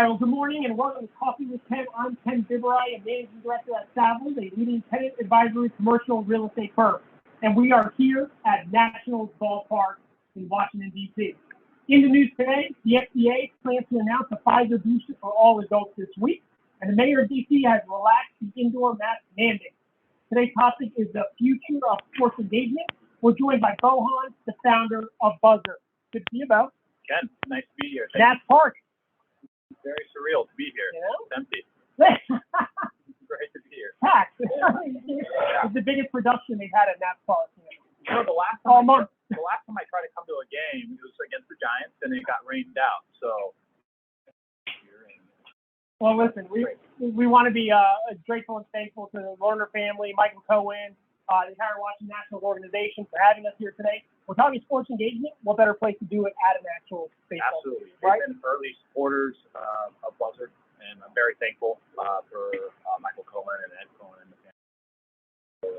All right, well, good morning and welcome to Coffee with Ken. I'm Ken Biberai, a managing director at Savills, a leading tenant advisory commercial real estate firm. And we are here at Nationals Ballpark in Washington, D.C. In the news today, the FDA plans to announce a Pfizer booster for all adults this week, and the mayor of D.C. has relaxed the indoor mask mandate. Today's topic is the future of sports engagement. We're joined by Bo Hans, the founder of Buzzard. Good to see you, Bo. Ken, nice to be here. Nats Park. It's very surreal to be here. Yeah. It's empty. It's great to be here. Packed. It's the biggest production they've had at Nats Park. You know, the last time I tried to come to a game, it was against the Giants, and it got rained out. So. Well, listen, we want to be grateful and thankful to the Lerner family, Michael Cohen, the entire Washington Nationals organization for having us here today. We're talking sports engagement. What better place to do it at an actual baseball? Absolutely. Right? They've been early supporters of Buzzard, and I'm very thankful for Michael Cohen and Ed Cohen and the family for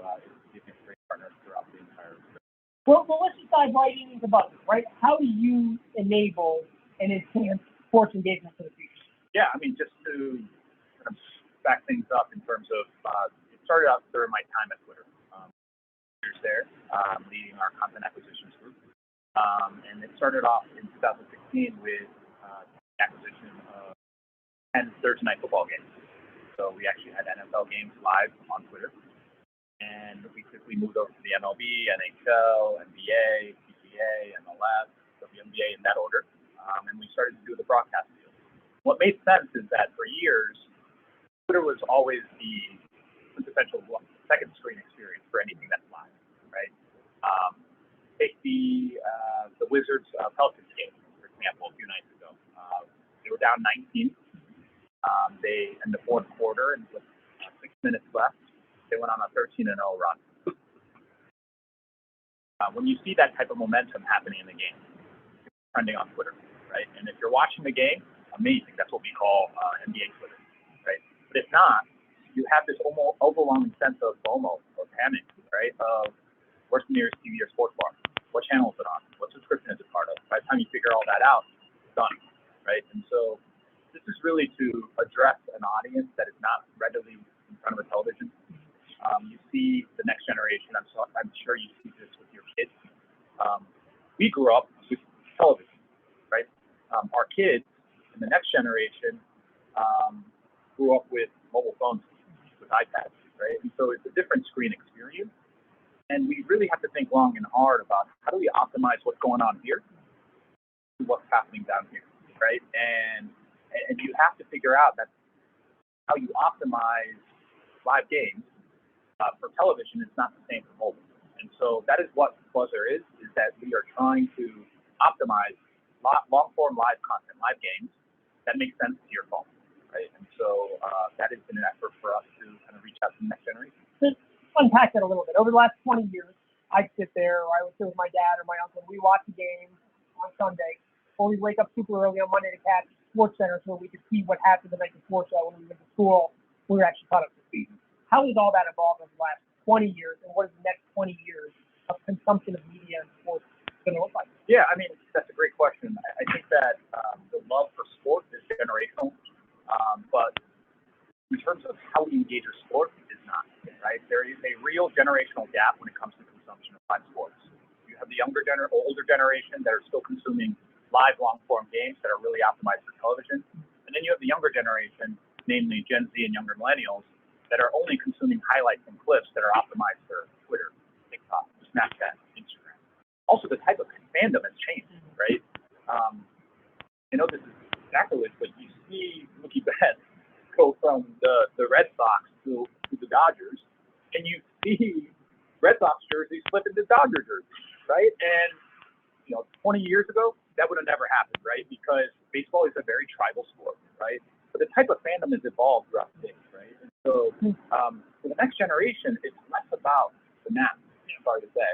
being a great partner throughout the entire experience. Well, let's just dive right into Buzzard, right? How do you enable and enhance sports engagement for the future? Yeah, I mean, just to kind of back things up in terms of, it started out during my time at Twitter. Years there, leading our content acquisitions group. And it started off in 2016 with the acquisition of 10 Thursday night football games. So we actually had NFL games live on Twitter. And we quickly moved over to the MLB, NHL, NBA, PGA, MLS, WNBA in that order. And we started to do the broadcast deal. What made sense is that for years, Twitter was always the quintessential second screen experience for anything that's live, right? Take the Wizards Pelicans game, for example, a few nights ago. They were down 19. They in the fourth quarter, and with 6 minutes left, they went on a 13-0 run. When you see that type of momentum happening in the game, it's trending on Twitter, right? And if you're watching the game, amazing. That's what we call NBA Twitter, right? But if not, you have this overwhelming sense of FOMO or panic, right? Of where's the nearest TV or sports bar? What channel is it on? What subscription is it part of? By the time you figure all that out, it's done, right? And so this is really to address an audience that is not readily in front of a television. You see the next generation. I'm sure you see this with your kids. We grew up with television, right? Our kids in the next generation grew up with mobile phones, with iPads, right? And so it's a different screen experience. And we really have to think long and hard about how do we optimize what's going on here to what's happening down here, right? And you have to figure out that how you optimize live games for television is not the same for mobile. And so that is what Buzzard is that we are trying to optimize long-form live content, live games that make sense to your phone. Right? And so that has been an effort for us to kind of reach out to the next generation. Just unpack that a little bit. Over the last 20 years, I'd sit there, or I would sit with my dad or my uncle, and we watch the game on Sunday, or we'd wake up super early on Monday to catch Sports Center so we could see what happened the night before. So when we went to school, we were actually caught up to speed. How has all that evolved over the last 20 years, and what is the next 20 years of consumption of media and sports going to look like? Yeah, I mean, that's a great question. I think that the love for sports is generational. But in terms of how we engage with sports, it is not, right? There is a real generational gap when it comes to consumption of live sports. You have the older generation that are still consuming live long-form games that are really optimized for television. And then you have the younger generation, namely Gen Z and younger millennials, that are only consuming highlights and clips that are optimized for Twitter, TikTok, Snapchat, Instagram. Also, the type of fandom has changed, right? I know this is sacrilege, but you see Mookie Betts go from the Red Sox to the Dodgers, and you see Red Sox jerseys flip into Dodger jerseys, right? And 20 years ago, that would have never happened, right? Because baseball is a very tribal sport, right? But the type of fandom has evolved throughout the days, right? And so for the next generation, it's less about the Nats. Sorry to say,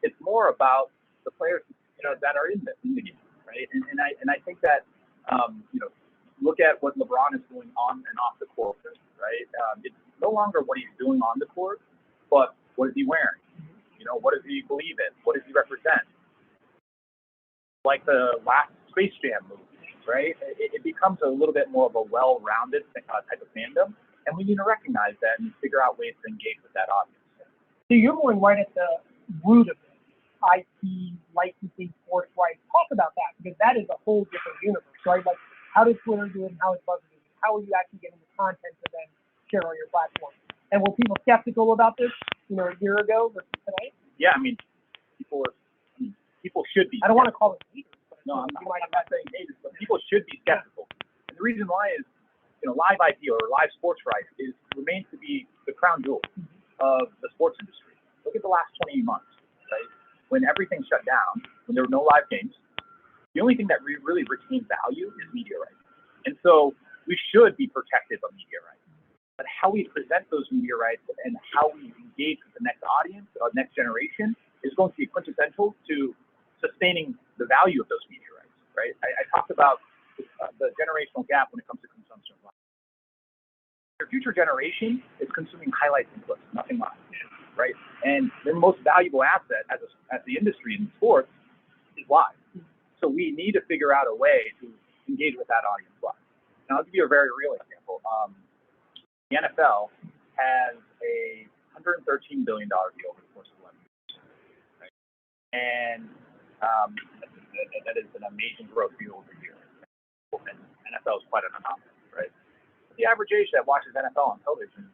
it's more about the players that are in the game, right? And I think that look at what LeBron is doing on and off the court, right? It's no longer what he's doing on the court, but what is he wearing? What does he believe in? What does he represent? Like the last Space Jam movie, right? It becomes a little bit more of a well-rounded type of fandom, and we need to recognize that and figure out ways to engage with that audience. So you're going right at the root of it. IP, licensing, sports rights. Talk about that, because that is a whole different universe, right? Like, how does Twitter do it and how is Buzzard do it? How are you actually getting the content to then share on your platform? And were people skeptical about this, a year ago versus today? Yeah, I mean, people should be. I don't want to call it haters. But no, I'm not saying haters, but people should be skeptical. And the reason why is, live IP or live sports rights remains to be the crown jewel of the sports industry. Look at the last 20 months, right? When everything shut down, when there were no live games, the only thing that really retained value is media rights. And so we should be protective of media rights. But how we present those media rights and how we engage with the next audience or next generation is going to be quintessential to sustaining the value of those media rights, right? I talked about the generational gap when it comes to consumption of live. Your future generation is consuming highlights and clips, nothing live, right? And their most valuable asset as the industry in sports is live. So we need to figure out a way to engage with that audience live. Now, I'll give you a very real example. The NFL has a $113 billion deal over the course of 11 years, right? And that is an amazing growth year over year. And NFL is quite an anomaly, right? The average age that watches NFL on television,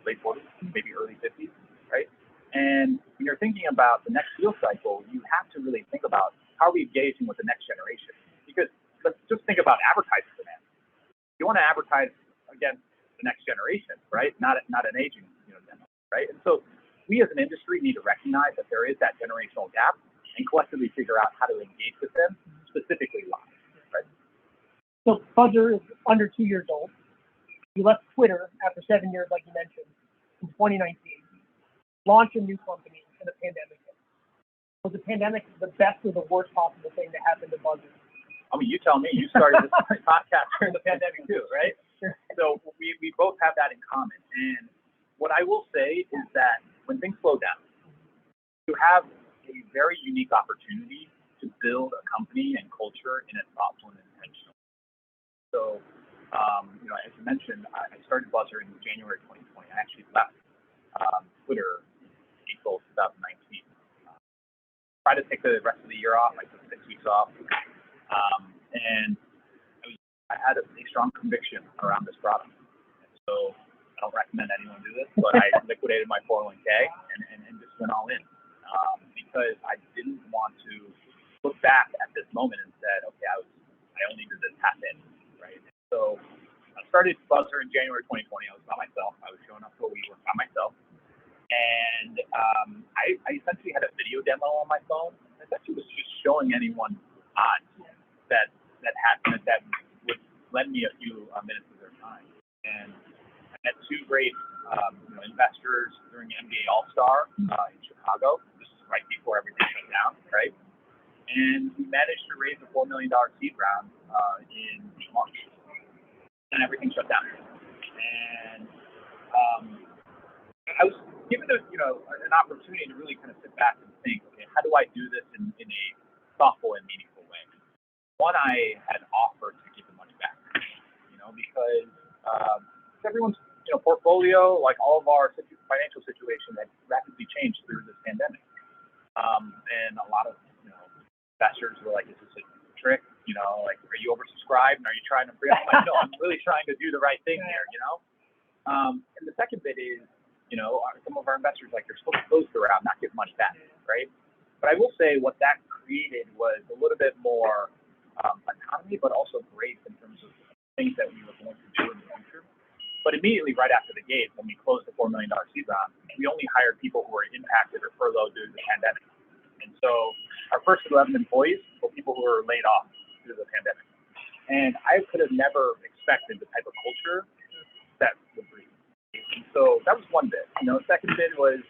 late 40s, maybe early 50s, right? And when you're thinking about the next deal cycle, you have to really think about how are we engaging with the next generation? Because let's just think about advertising demand. You want to advertise against the next generation, right? Not an aging demo, right? And so we as an industry need to recognize that there is that generational gap and collectively figure out how to engage with them, specifically live, right? So Buzzard is under 2 years old. You left Twitter after 7 years, like you mentioned, in 2019. Launched a new company and the pandemic hit. Was the pandemic the best or the worst possible thing that happened to Buzzard? I mean, you tell me. You started this podcast during the pandemic too, right? Sure. So we both have that in common. And what I will say is that when things slow down, you have a very unique opportunity to build a company and culture in a thoughtful and intentional way. So, as you mentioned, I started Buzzard in January 2020. I actually left Twitter in April 2019. Tried to take the rest of the year off. I took 6 weeks off. And I had a strong conviction around this product. So I don't recommend anyone do this, but I liquidated my 401k and just went all in because I didn't want to look back at this moment and said, okay, I only did this half in, right? So I started Buzzard in January 2020. I was by myself. I was showing up to a WeWork by myself. And I essentially had a video demo on my phone. I essentially was just showing anyone odds that would lend me a few minutes of their time. And I met two great investors during the NBA All-Star in Chicago. This is right before everything shut down, right? And we managed to raise a $4 million seed round in March. And everything shut down. And I was given an opportunity to really kind of sit back and think, okay, how do I do this in a thoughtful and meaningful way? One, I had offered to give the money back, because everyone's portfolio, like all of our financial situation, had rapidly changed through this pandemic. And a lot of investors were like, is this a trick? Like, are you oversubscribed? And are you trying to free up? I'm like, no, I'm really trying to do the right thing here, And the second bit is, some of our investors, like, they're supposed to close the round, not give money back, right? But I will say what that created was a little bit more autonomy, but also grace in terms of things that we were going to do in the future. But immediately right after the gate, when we closed the $4 million seed round, we only hired people who were impacted or furloughed due to the pandemic. And so our first 11 employees were people who were laid off due to the pandemic. And I could have never expected the type of culture that would breed. And so that was one bit. The second bit was,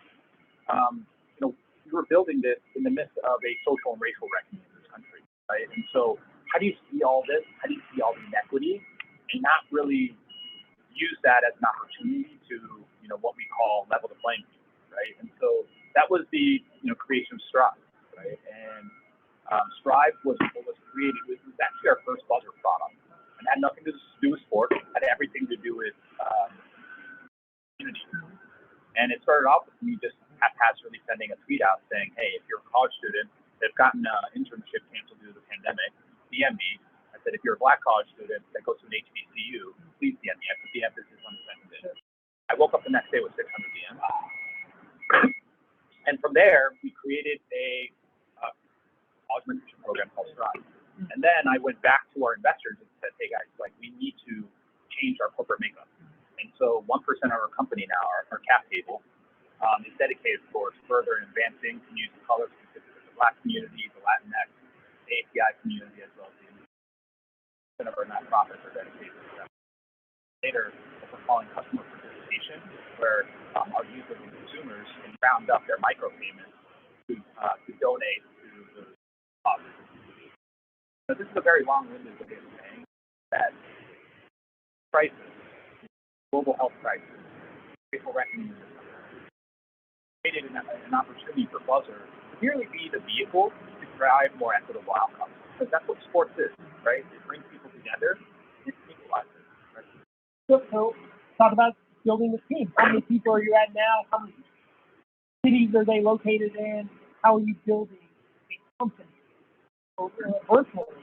we were building this in the midst of a social and racial reckoning in this country, right? And so how do you see all this? How do you see all the inequity and not really use that as an opportunity to, what we call level the playing field, right? And so that was the, creation of Strive, right? And Strive was created was actually our first Buzzard product. And had nothing to do with sports, had everything to do with community. And it started off with me just haphazardly sending a tweet out saying, hey, if you're a college student, they've gotten an internship canceled due to the pandemic, DM me. I said, if you're a black college student that goes to an HBCU, please DM me. I put the emphasis on the second bit. I woke up the next day with 600 DMs. And from there, we created a college mentorship program called Strive. And then I went back to our investors and said, hey guys, like we need to change our corporate makeup. And so 1% of our company now, our cap table, is dedicated towards further advancing community colors, specifically the Black community, the Latinx, the API community, as well as the of our nonprofits are dedicated to that. Later, what we're calling customer participation, where our users and consumers can round up their micropayments to donate to the cause. So this is a very long-winded way of saying that crisis, global health crisis, racial reckoning, created an opportunity for Buzzard to merely be the vehicle to drive more equitable outcomes. Because that's what sports is, right? It brings people together and it equalizes. Right? So talk about building the team. How many people are you at now? How many cities are they located in? How are you building a company virtually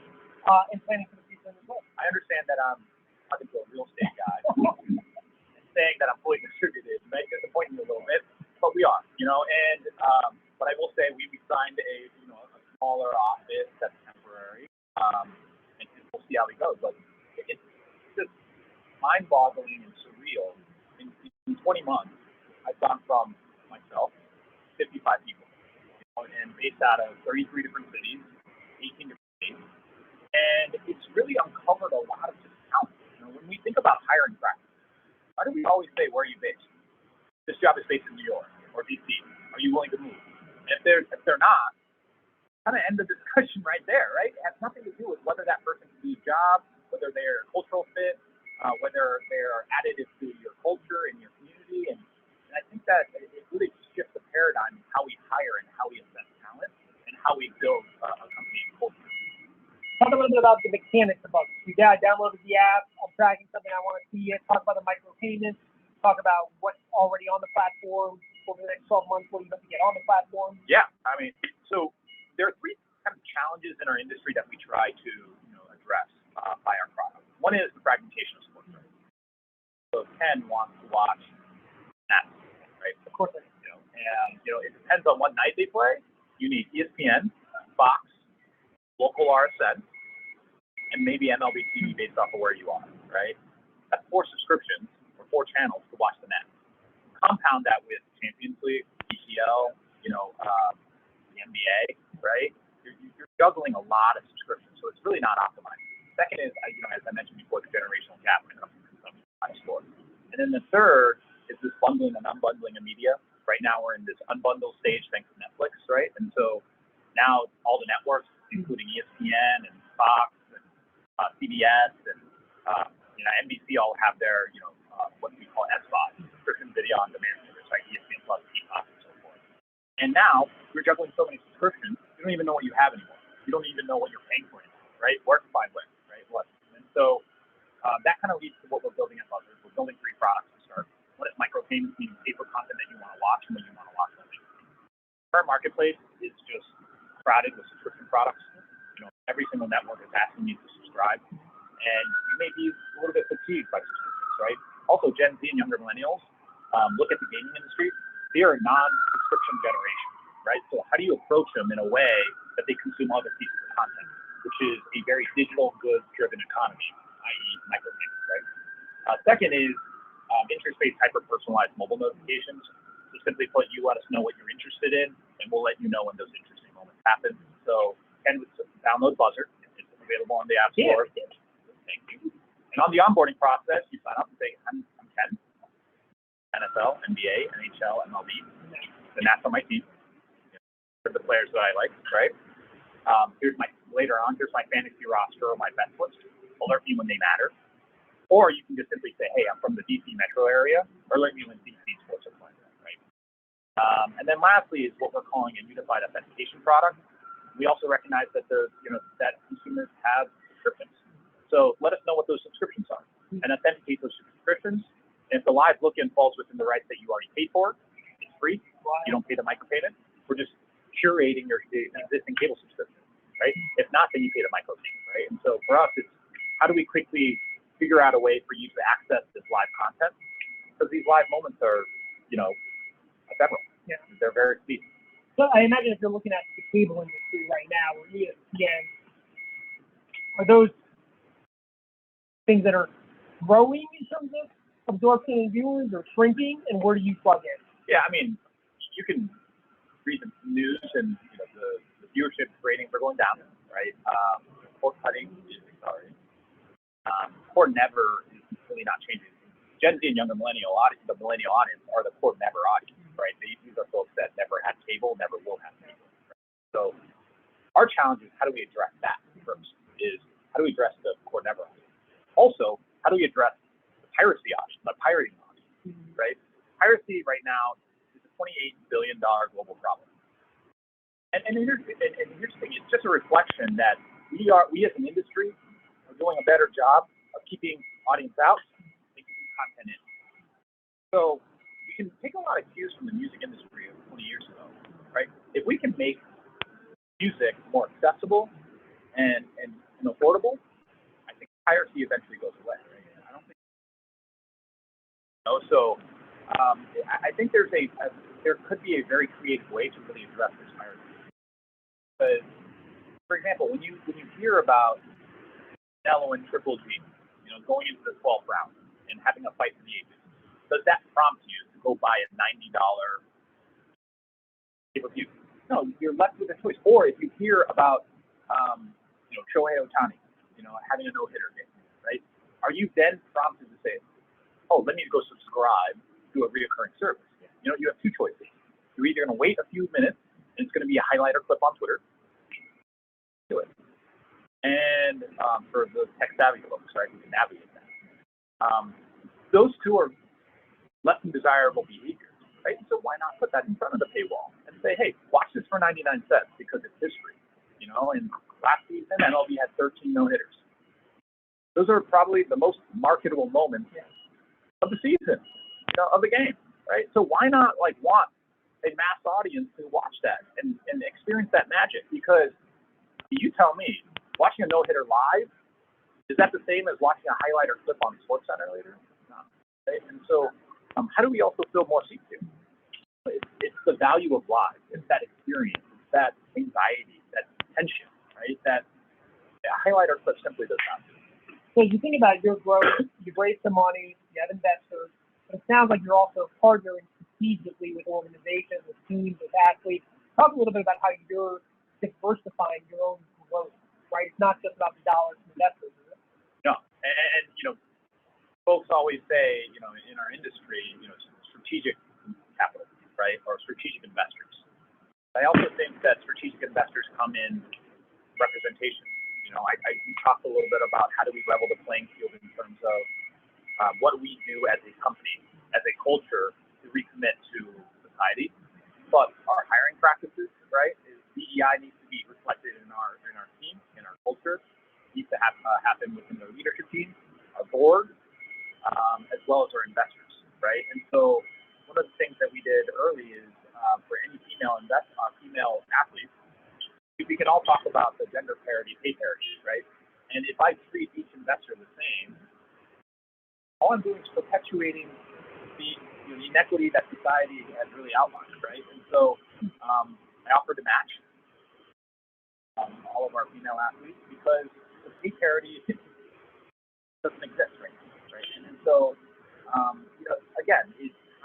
and planning for the future as well? I understand that I'm talking to a real estate guy and saying that I'm fully distributed might disappoint you a little bit, but we are, and but I will say we signed a smaller office that's temporary, and we'll see how it goes. But it's just mind-boggling and surreal. In 20 months, I've gone from myself, 55 people, and based out of 33 different cities, 18 different states, and it's really uncovered a lot of just talent. When we think about hiring practices, why do we always say, where are you based? This job is based in New York or DC. Are you willing to move? And if they're not, kind of end the discussion right there, right? It has nothing to do with whether that person can do a job, whether they're a cultural fit, whether they're additive to your culture and your community. And I think that it really shifts the paradigm in how we hire and how we assess talent and how we build a company and culture. Talk a little bit about the mechanics of Buzzard. I downloaded the app. I'm tracking something I want to see it. Talk about the micropayments. Talk about what's already on the platform over the next 12 months. What are you going to get on the platform? Yeah, I mean, so there are three kind of challenges in our industry that we try to address by our product. One is the fragmentation of sports rights. So Ken wants to watch that, right? Of course, and it depends on what night they play. You need ESPN, Fox, local RSN, and maybe MLB TV based off of where you are, right? That's 4 subscriptions or 4 channels to watch the net. Compound that with Champions League, PCL, the NBA, right? You're juggling a lot of subscriptions, so it's really not optimized. Second is, as I mentioned before, the generational gap when it comes to consumption of sports. And then the third is this bundling and unbundling of media. Right now we're in this unbundled stage thanks to Netflix, right? And so now all the networks, including ESPN and Fox and CBS and NBC, all have their what we call SVOD, subscription video on demand service, right? ESPN Plus, Peacock, and so forth. And now we're juggling so many subscriptions, you don't even know what you have anymore. You don't even know what you're paying for anymore, right? Where to find when, right? What? And so that kind of leads to what we're building at Buzzard. We're building 3 products to start. What is micropayments? Meaning pay for content that you want to watch and when you want to watch something. Our marketplace is just crowded with subscription products. Every single network is asking you to subscribe, and you may be a little bit fatigued by subscriptions, right? Also, Gen Z and younger millennials look at the gaming industry. They are a non-subscription generation, right? So how do you approach them in a way that they consume other pieces of content, which is a very digital goods-driven economy, i.e. micropayments, right? Second is interest-based hyper-personalized mobile notifications. So simply put, you let us know what you're interested in, and we'll let you know when those interesting moments happen. So Ken would download Buzzard. It's available on the App Store. Yeah. Thank you. And on the onboarding process, you sign up and say, I'm Ken, NFL, NBA, NHL, MLB. The Nats on my team. For the players that I like, right? Here's my fantasy roster or my best list. Alert me when they matter. Or you can just simply say, hey, I'm from the DC metro area, or alert me when DC sports are playing, right? And then lastly is what we're calling a unified authentication product. we also recognize that that consumers have subscriptions. So let us know what those subscriptions are and authenticate those subscriptions. And if the live look-in falls within the rights that you already paid for, it's free. You don't pay the micropayment. We're just curating your existing cable subscription, right? If not, then you pay the micropayment, right? And so for us, it's how do we quickly figure out a way for you to access this live content? Because these live moments are, ephemeral. Yeah. They're very fleeting. So I imagine if you're looking at the cable industry right now, or ESPN, are those things that are growing in terms of absorption and viewers, or shrinking, and where do you plug in? Yeah, I mean, you can read the news, and the viewership ratings are going down, right? Cord cutting is accelerating. Cord never is really not changing. Gen Z and younger millennial audience, the millennial audience, are the cord never audience, right? These are folks that never had cable, never will have cable. Right? So our challenge is how do we address that first? Is how do we address the cord never audience? Also, how do we address the piracy audience, the pirating audience, right? Piracy right now is a $28 billion global problem. And here's the thing, it's just a reflection that we as an industry are doing a better job of keeping audience out and keeping content in. So we can take a lot of cues from the music industry of 20 years ago, right? If we can make music more accessible and affordable, I think piracy eventually goes away, right? I don't think so. I think there could be a very creative way to really address this piracy. Because, for example, when you hear about Canelo and Triple G, going into the 12th round and having a fight for the ages, does that prompt you to go buy a $90 pay-per-view? No, you're left with a choice. Or if you hear about, Shohei Ohtani, having a no-hitter game, right? Are you then prompted to say, oh, let me go subscribe to a reoccurring service? You have two choices. You're either going to wait a few minutes, and it's going to be a highlight or clip on Twitter. Do it. And for the tech-savvy folks, right, who can navigate that. Those two are less than desirable behaviors, right? So why not put that in front of the paywall and say, hey, watch this for 99 cents because it's history, And last season, MLB had 13 no-hitters. Those are probably the most marketable moments of the season, of the game, right? So why not want a mass audience to watch that and experience that magic? Because you tell me, watching a no-hitter live, is that the same as watching a highlight or clip on SportsCenter later? No. Right? And so how do we also feel more seats here? It's the value of live. It's that experience. It's that anxiety, that tension, right? That a highlight or clip simply does not do. So as you think about your growth, you've raised some money, you have investors, but it sounds like you're also partnering strategically with organizations, with teams, with athletes. Talk a little bit about how you're diversifying your own growth, right? It's not just about the dollars from investors, is it? No, and folks always say, in our industry, strategic capital, right, or strategic investors. I also think that strategic investors come in representation. I talked a little bit about how do we level the playing field in terms of what we do as a company, as a culture, to recommit to society. But our hiring practices, right, DEI needs to be reflected in our team, in our culture. It needs to happen within the leadership team, our board, as well as our investors, right? And so one of the things that we did early is for any female athletes, we can all talk about the gender parity, pay parity, right? And if I treat each investor the same, all I'm doing is perpetuating the inequity that society has really outlined, right? And so I offered to match all of our female athletes because the pay parity doesn't exist right now, right? And so, again,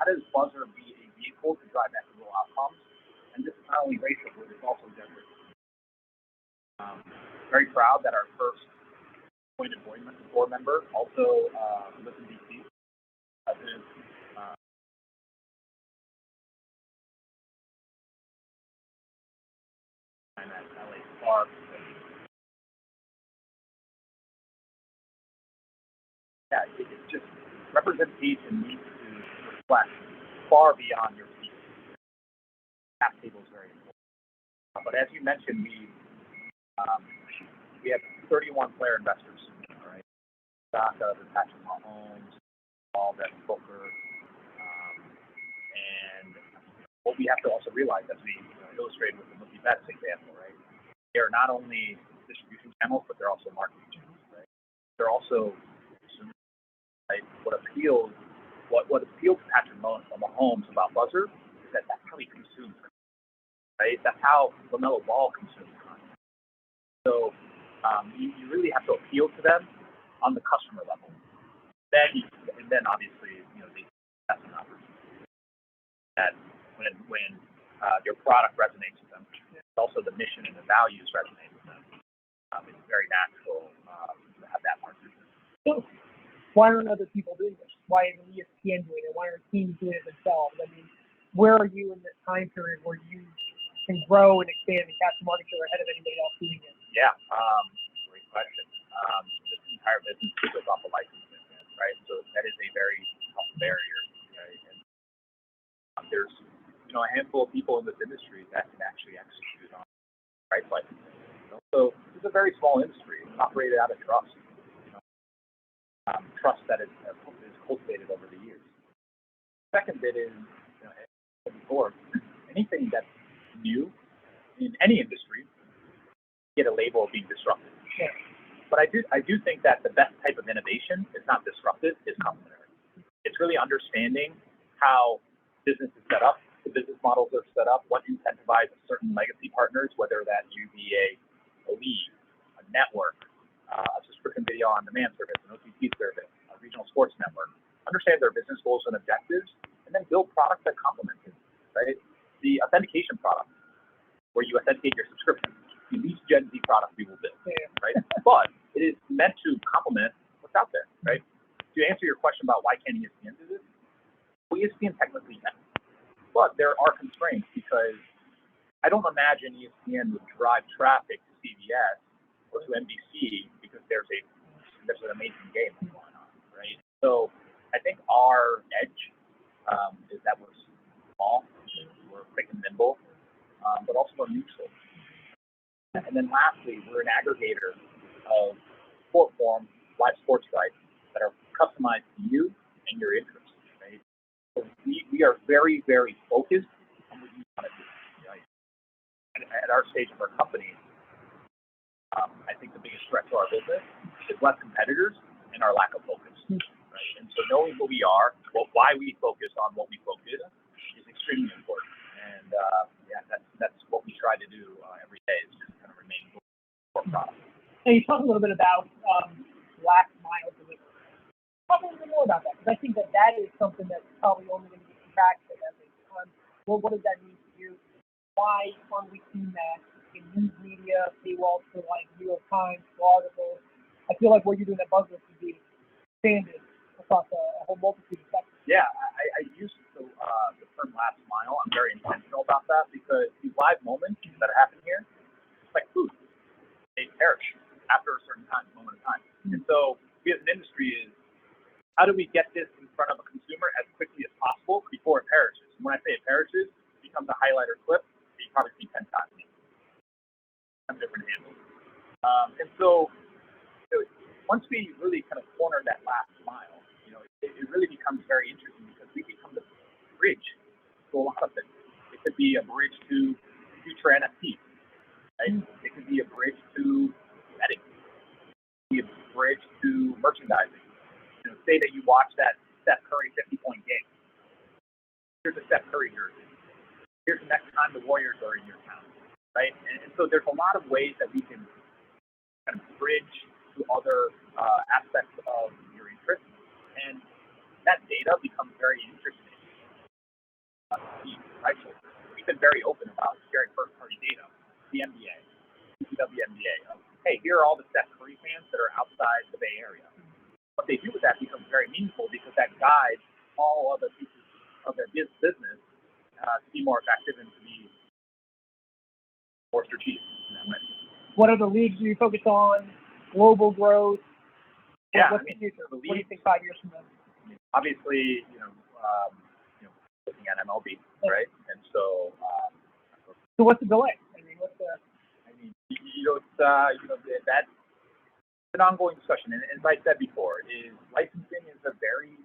how does Buzzard be a vehicle to drive equitable outcomes? And this is not only racial, but it's also gender. Very proud that our first appointed board member also lives in D.C. President and at LA Sparks. Yeah, it's just representation needs to reflect far beyond your seat. Cap table is very important. But as you mentioned, we have 31 player investors, right? Saka, Patrick Mahomes, all that Booker, and what we have to also realize, as we illustrated with the Mookie Betts example, right? They are not only distribution channels, but they're also marketing channels, right? They're also, right? What appealed to Patrick Mahomes about Buzzard is that that's how he consumes it, right? That's how LaMelo Ball consumes content. So you really have to appeal to them on the customer level. Then obviously, the investment opportunity. That when your product resonates with them, also the mission and the values resonate with them. It's very natural to have that partnership. So, why aren't other people doing this? Why isn't ESPN doing it? Why aren't teams doing it themselves? I mean, where are you in this time period where you can grow and expand and capture market share ahead of anybody else doing it? Yeah, great question. This entire business is built off of licensing, right? So that is a very tough barrier, right? And there's a handful of people in this industry that can actually execute on rights licensing. So it's a very small industry. It's operated out of trust. Trust that is cultivated over the years. Second bit is, as before, anything that's new in any industry get a label of being disruptive. Yeah. But I do think that the best type of innovation is not disruptive, it's complementary. It's really understanding how business is set up, the business models are set up, what incentivizes certain legacy partners, whether that you be a league, a network, a subscription video on demand service, an OTT service, a regional sports network. Understand their business goals and objectives, and then build products that complement it, right? The authentication product, where you authenticate your subscription, the least Gen Z product we will build, right? But it is meant to complement what's out there, right? To answer your question about why can't ESPN do this, well, ESPN technically can, but there are constraints because I don't imagine ESPN would drive traffic to CBS or to NBC because there's an amazing game going on, right? So I think our edge is that we're small, we're quick and nimble, but also we're neutral. And then lastly, we're an aggregator of sport form live sports sites that are customized to you and your interests, right? So we are very, very focused on what you want to do, right? At our stage of our company, I think the biggest threat to our business is less competitors and our lack of focus, right? And so knowing who we are, why we focus on what we focus is extremely important. And that's what we try to do every day is just kind of remain core product. And you talk a little bit about last mile delivery. Talk a little bit more about that, because I think that is something that's probably only going to get traction as a time. Well, what does that mean to you? Why aren't we seeing that in news media, paywalls for like New York Times, articles? I feel like what you're doing at Buzzard should be expanded across a whole multitude of sectors. Yeah, I use the term last mile. I'm very intentional about that because these live moments that happen here, it's like food. They perish after a certain moment of time. And so we as an industry is, how do we get this in front of a consumer as quickly as possible before it perishes? And when I say it perishes, it becomes a highlight or clip that you probably see 10 times. Some different handles. And so once we really kind of corner that last mile, it really becomes very interesting because we become the bridge to a lot of things. It could be a bridge to future NFTs, right? It could be a bridge to betting. It could be a bridge to merchandising. Say that you watch that Steph Curry 50-point game. Here's a Steph Curry jersey. Here's the next time the Warriors are in your town, right? And so there's a lot of ways that we can kind of bridge to other aspects of your interest, and that data becomes very interesting. Right? So we've been very open about sharing first-party data. The NBA, WNBA. Hey, here are all the Steph Curry fans that are outside the Bay Area. What they do with that becomes very meaningful because that guides all other pieces of their business to be more effective and to be more strategic in that way. What other leagues do you focus on? Global growth? Yeah, what's the future? The what do you think 5 years from now? Obviously, looking at MLB, right? And so. So what's the delay? I mean, what's that's an ongoing discussion. And as I said before, is licensing is a very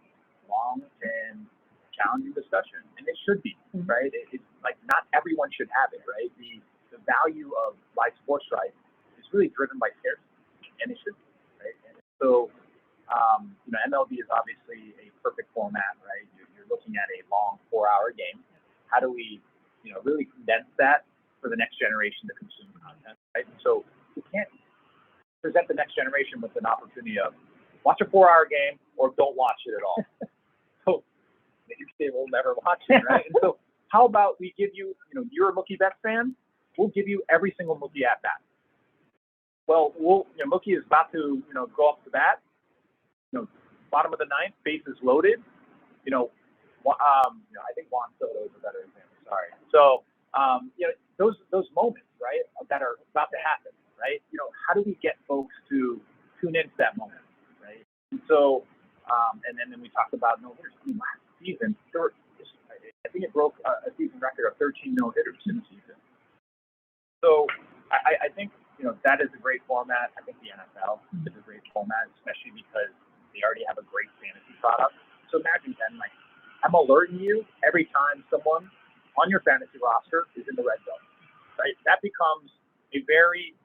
long and challenging discussion, and it should be, right? It's like not everyone should have it, right? The value of live sports rights is really driven by scarcity, and it should be, right? And so, MLB is obviously a perfect format, right? You're looking at a long 4-hour game. How do we, really condense that for the next generation to consume content, right? And so you can't present the next generation with an opportunity of watch a 4-hour game or don't watch it at all. So they will never watch it, right? And so how about we give you, you're a Mookie Betts fan, we'll give you every single Mookie at bat. Well, Mookie is about to, go up to bat, bottom of the ninth, bases loaded, I think Juan Soto is a better example. Sorry. So, those moments, right, that are about to happen, right? How do we get folks to tune into that moment, right? And so, and then we talked about no-hitters. Last season, I think it broke a season record of 13 no-hitters in a season. So, I think, that is a great format. I think the NFL is a great format, especially because they already have a great fantasy product. So imagine then, like, I'm alerting you every time someone on your fantasy roster is in the red zone, right? That becomes a very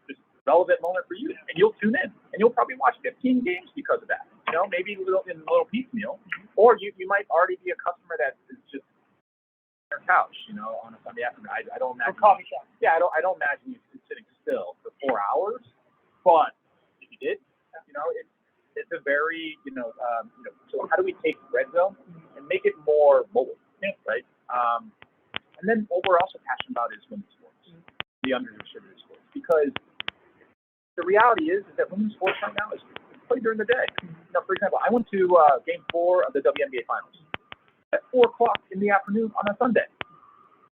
just relevant moment for you, and you'll tune in, and you'll probably watch 15 games because of that. Maybe in a little piecemeal, or you might already be a customer that is just on their couch, on a Sunday afternoon. I don't imagine. Or coffee shop. Yeah, I don't imagine you sitting still for 4 hours, but if you did, it's a very, so how do we take red zone and make it more mobile, right? And then what we're also passionate about is women's sports, the underdistributed sports, because the reality is that women's sports right now is played during the day. For example, I went to Game 4 of the WNBA Finals at 4 o'clock in the afternoon on a Sunday.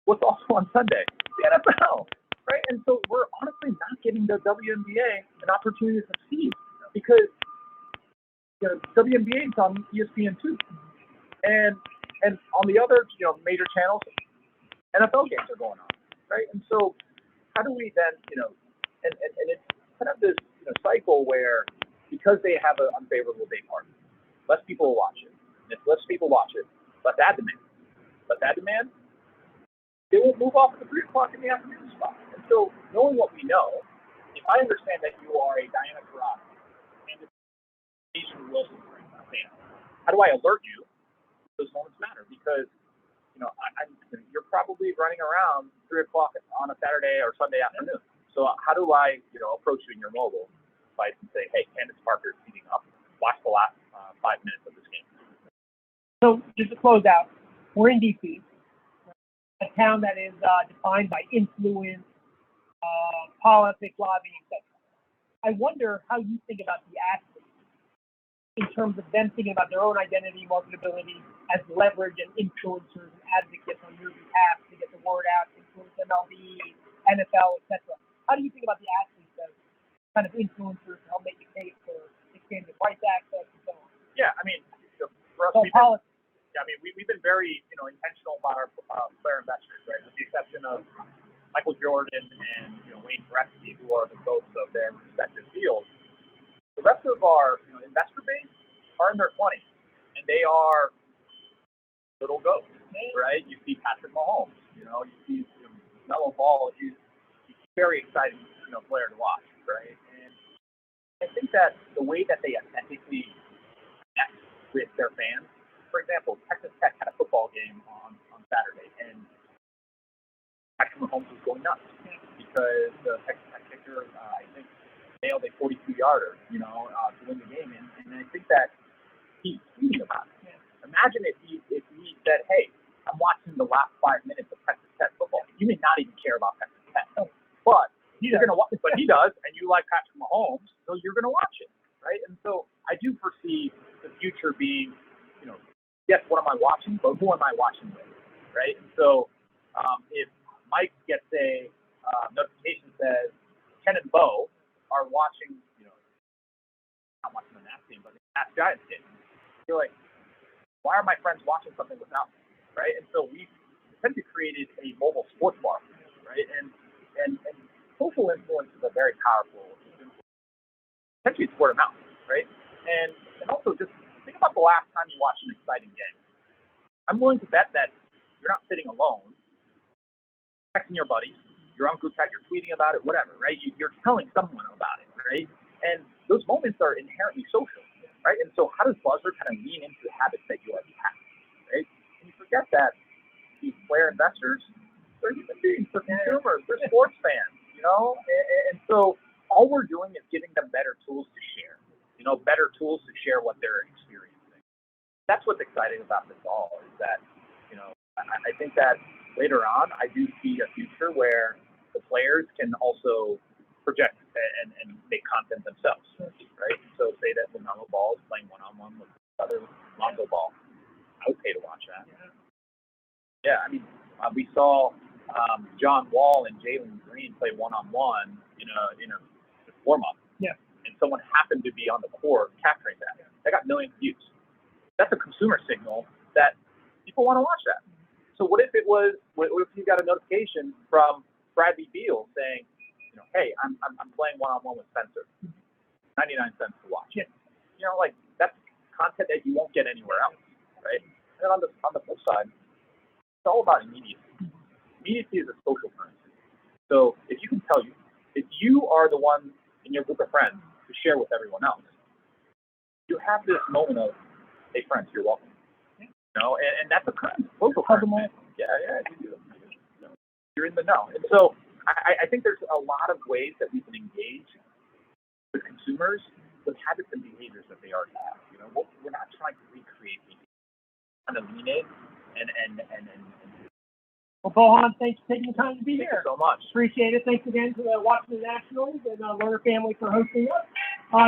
What's also on Sunday? The NFL, right? And so we're honestly not giving the WNBA an opportunity to succeed because WNBA is on ESPN too, and on the other major channels, NFL games are going on, right? And so how do we then and it's kind of this cycle where because they have an unfavorable day part, less people will watch it, and if less people watch it, less ad demand, they will move off at the 3 o'clock in the afternoon spot. And so knowing what we know, if I understand that you are a Diana Taurasi and Asian Wilson fan, how do I alert you? Those moments matter because you're probably running around 3 o'clock on a Saturday or Sunday afternoon. So how do I approach you in your mobile device and say, hey, Candace Parker is heating up. Watch the last 5 minutes of this game. So just to close out, we're in D.C., a town that is defined by influence, politics, lobbying, etc. I wonder how you think about the athletes in terms of them thinking about their own identity, marketability as leverage and influencers and advocates on your behalf to get the word out, influence MLB, NFL, etc. How do you think about the athletes as kind of influencers to help make a case for expanded rights access and so on? Yeah, for us, we've been very intentional about our player investors, right? With the exception of Michael Jordan and Wayne Gretzky, who are the ghosts of their respective fields. The rest of our investor base are in their 20s, and they are little ghosts, right? You see Patrick Mahomes, you see Melo Ball. He's a very exciting player to watch, right? And I think that the way that they authentically connect with their fans, for example, Texas Tech had a football game on Saturday, and Patrick Mahomes was going nuts because the Texas Tech kicker, I think, nailed a 42-yarder, to win the game. And I think that he's tweeting about it. Imagine if he said, hey, I'm watching the last 5 minutes of Texas Tech football. You may not even care about Texas Tech, but you're going to watch it. But he does, and you like Patrick Mahomes, so you're going to watch it, right? And so I do foresee the future being, yes, what am I watching, but who am I watching with, right? And so if Mike gets a notification that says Ken and Bo are watching, not watching the Nats game, but the Nats Giants game, you're like, why are my friends watching something without me, right? And so we essentially created a mobile sports bar, right? And social influence is a very powerful influence. Essentially, it's word of mouth, right? And also just think about the last time you watched an exciting game. I'm willing to bet that you're not sitting alone, texting your buddies, you're on group chat, you're tweeting about it, whatever, right? You're telling someone about it, right? And those moments are inherently social, right? And so how does Buzzard kind of lean into the habits that you already have, right? And you forget that these player investors, they're human beings, they're consumers, they're sports fans, you know? And so all we're doing is giving them better tools to share, better tools to share what they're experiencing. That's what's exciting about this all is that, I think that later on, I do see a future where the players can also project and make content themselves, right? So say that LaMelo Ball is playing one-on-one with other Lonzo Ball. I would pay to watch that. Yeah, I mean, we saw John Wall and Jalen Green play one-on-one in a warm-up. Yeah. And someone happened to be on the court capturing that. That got millions of views. That's a consumer signal that people want to watch that. So what if you got a notification from Bradley Beal saying, hey, I'm playing one-on-one with Spencer, 99 cents to watch. Yeah. That's content that you won't get anywhere else, right? And then on the flip side, it's all about immediacy. Immediacy is a social currency. So if you are the one in your group of friends to share with everyone else, you have this moment of, hey friends, you're welcome. And that's a social currency. Yeah, you're in the know. And so I think there's a lot of ways that we can engage with consumers with habits and behaviors that they already have. We're not trying to recreate behavior. We're trying to lean in and Well, Bohan, thanks for taking the time to be here. Thank you so much. Appreciate it. Thanks again to the Washington Nationals and Lerner family for hosting us.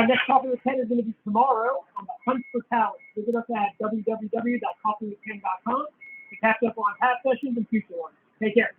Next Coffee with Ken is going to be tomorrow on the Hunt for Talent. Visit us at www.coffeewithken.com to catch up on past sessions and future ones. Take care.